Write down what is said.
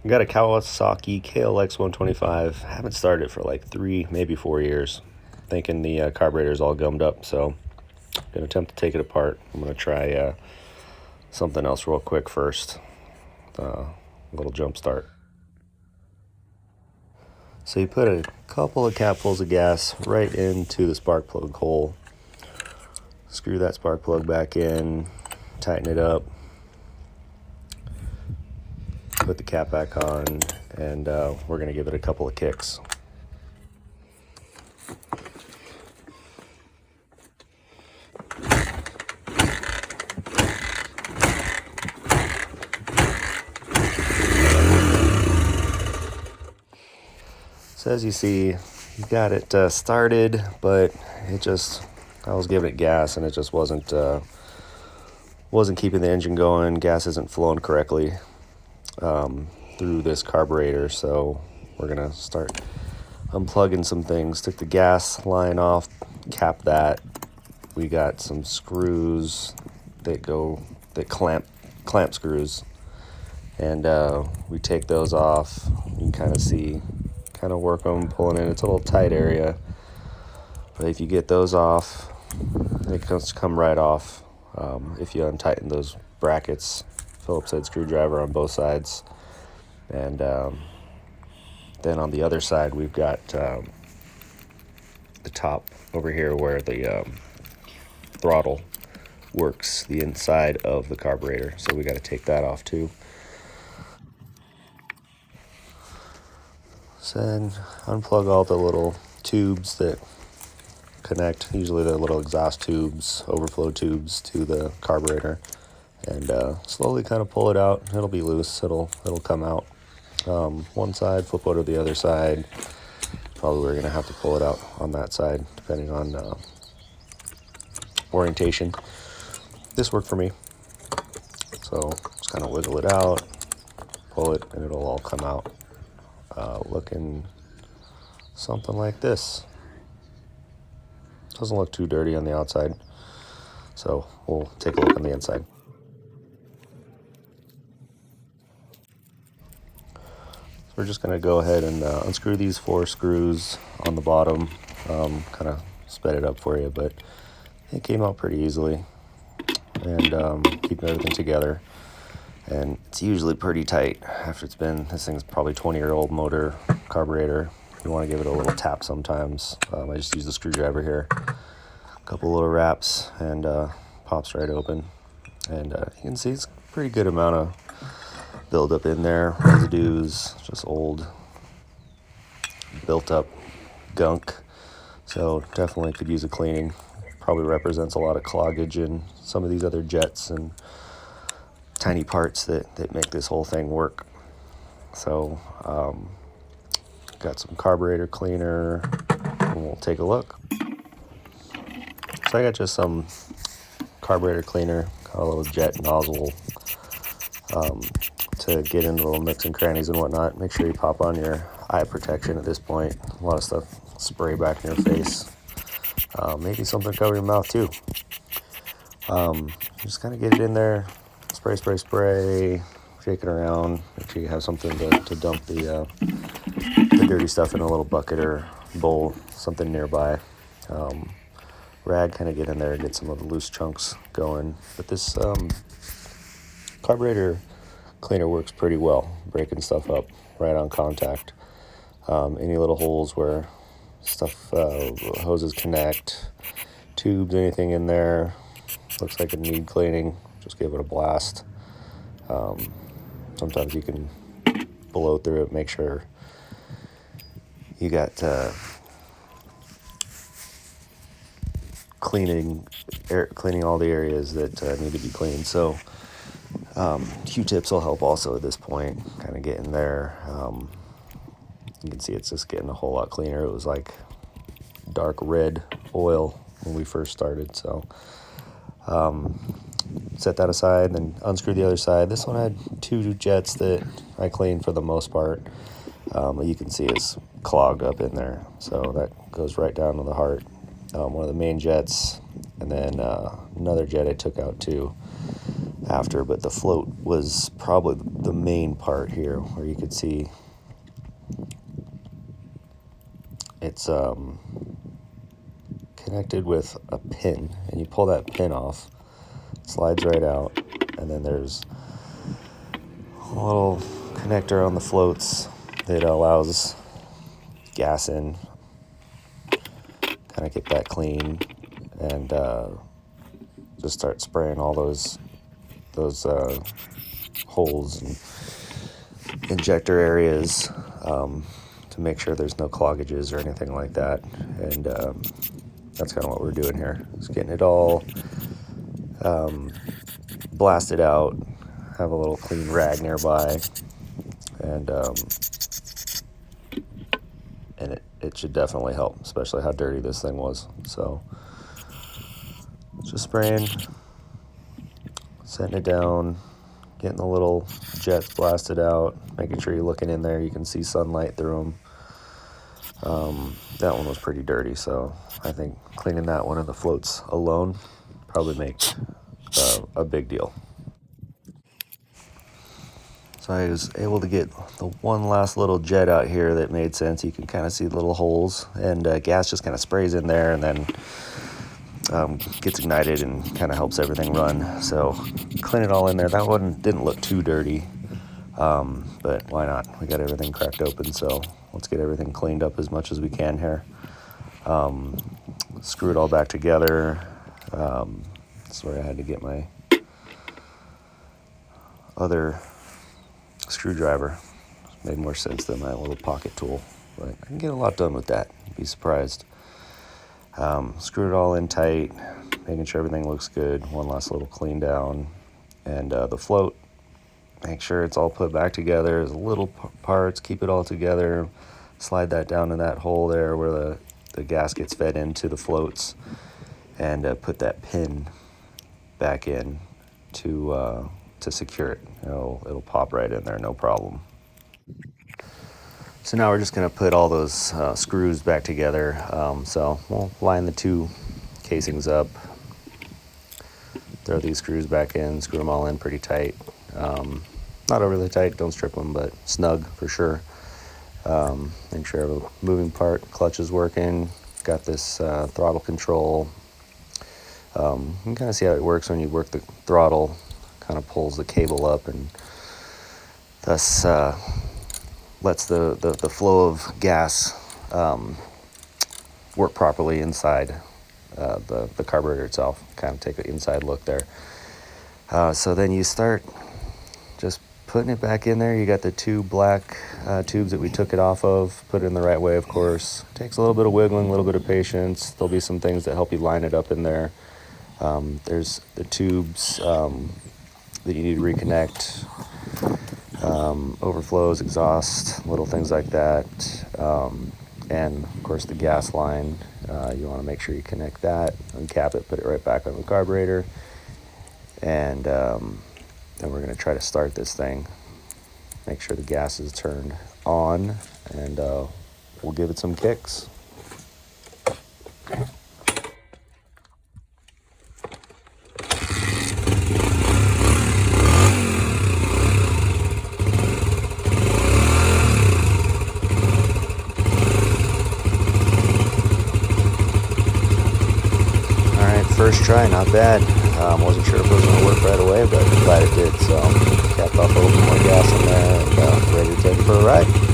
I got a Kawasaki KLX 125. Haven't started it for like 3, maybe 4 years. Thinking the carburetor is all gummed up, so I'm gonna attempt to take it apart. I'm gonna try something else real quick first. A little jump start. So you put a couple of capfuls of gas right into the spark plug hole. Screw that spark plug back in, tighten it up, put the cap back on, and we're going to give it a couple of kicks. So as you see, you got it started, but I was giving it gas and it just wasn't keeping the engine going. Gas isn't flowing correctly through this carburetor, so we're gonna start unplugging some things. Took the gas line off, cap that. We got some screws that clamp screws, and we take those off. You can kind of work them, pulling in. It's a little tight area, but if you get those off, they come right off. If you untighten those brackets, Phillips head screwdriver on both sides. And then on the other side, we've got the top over here where the throttle works, the inside of the carburetor. So we got to take that off too. So then unplug all the little tubes that connect. Usually they're little exhaust tubes, overflow tubes to the carburetor, and slowly kind of pull it out. It'll be loose. It'll come out. One side, flip over to the other side. Probably we're gonna have to pull it out on that side, depending on orientation. This worked for me, so just kind of wiggle it out, pull it, and it'll all come out, looking something like this. Doesn't look too dirty on the outside, so we'll take a look on the inside. We're just going to go ahead and unscrew these 4 screws on the bottom. Kind of sped it up for you, but it came out pretty easily. And keeping everything together. And it's usually pretty tight after this thing's probably 20-year-old motor carburetor. You want to give it a little tap sometimes. I just use the screwdriver here. A couple little wraps, and pops right open. And you can see it's a pretty good amount of build up in there, residues, just old built up gunk, so definitely could use a cleaning. Probably represents a lot of cloggage in some of these other jets and tiny parts that make this whole thing work. So got some carburetor cleaner, and we'll take a look. So I got just some carburetor cleaner, got a little jet nozzle to get into little nooks and crannies and whatnot. Make sure you pop on your eye protection at this point. A lot of stuff spray back in your face. Maybe something cover your mouth too. Just kind of get it in there, spray, shake it around. Make sure you have something to dump the dirty stuff in, a little bucket or bowl, something nearby. Rag, kind of get in there and get some of the loose chunks going. But this carburetor cleaner works pretty well, breaking stuff up right on contact. Any little holes where hoses connect, tubes, anything in there looks like it need cleaning, just give it a blast. Sometimes you can blow through it, make sure you got cleaning all the areas that need to be cleaned. So Q-tips will help also at this point, kind of get in there. You can see it's just getting a whole lot cleaner. It was like dark red oil when we first started. So set that aside, then unscrew the other side. This one had 2 jets that I cleaned for the most part. You can see it's clogged up in there, so that goes right down to the heart. One of the main jets, and then another jet I took out too. after, but the float was probably the main part here, where you could see it's connected with a pin, and you pull that pin off, it slides right out, and then there's a little connector on the floats that allows gas in, kind of get that clean, and just start spraying all those holes and injector areas to make sure there's no cloggages or anything like that. And that's kind of what we're doing here, is getting it all blasted out, have a little clean rag nearby, and it should definitely help, especially how dirty this thing was. So just spraying, setting it down, getting the little jets blasted out, making sure you're looking in there, you can see sunlight through them. That one was pretty dirty, so I think cleaning that one and the floats alone probably make a big deal. So I was able to get the one last little jet out here that made sense. You can kind of see the little holes, and gas just kind of sprays in there and then gets ignited and kind of helps everything run. So clean it all in there. That one didn't look too dirty, but why not? We got everything cracked open, so let's get everything cleaned up as much as we can here. Screw it all back together. That's where I had to get my other screwdriver. Made more sense than my little pocket tool, but I can get a lot done with that. You'd be surprised. Screw it all in tight, making sure everything looks good. One last little clean down, and the float, make sure it's all put back together. There's little parts, keep it all together. Slide that down in that hole there where the gas gets fed into the floats, and put that pin back in to secure it. It'll pop right in there, no problem. So now we're just going to put all those screws back together. So we'll line the two casings up, throw these screws back in, screw them all in pretty tight. Not overly tight, don't strip them, but snug for sure. Make sure every moving part, clutch is working. Got this throttle control. You can kind of see how it works when you work the throttle. Kind of pulls the cable up and thus lets the flow of gas work properly inside the carburetor itself. Kind of take an inside look there. So then you start just putting it back in there. You got the two black tubes that we took it off of. Put it in the right way, of course. Takes a little bit of wiggling, a little bit of patience. There'll be some things that help you line it up in there. There's the tubes that you need to reconnect, overflows, exhaust, little things like that, and of course the gas line. You want to make sure you connect that, uncap it, put it right back on the carburetor, and then we're going to try to start this thing. Make sure the gas is turned on, and we'll give it some kicks. First try, not bad. Wasn't sure if it was going to work right away, but glad it did. So capped off a little bit more gas in there, and ready to take it for a ride.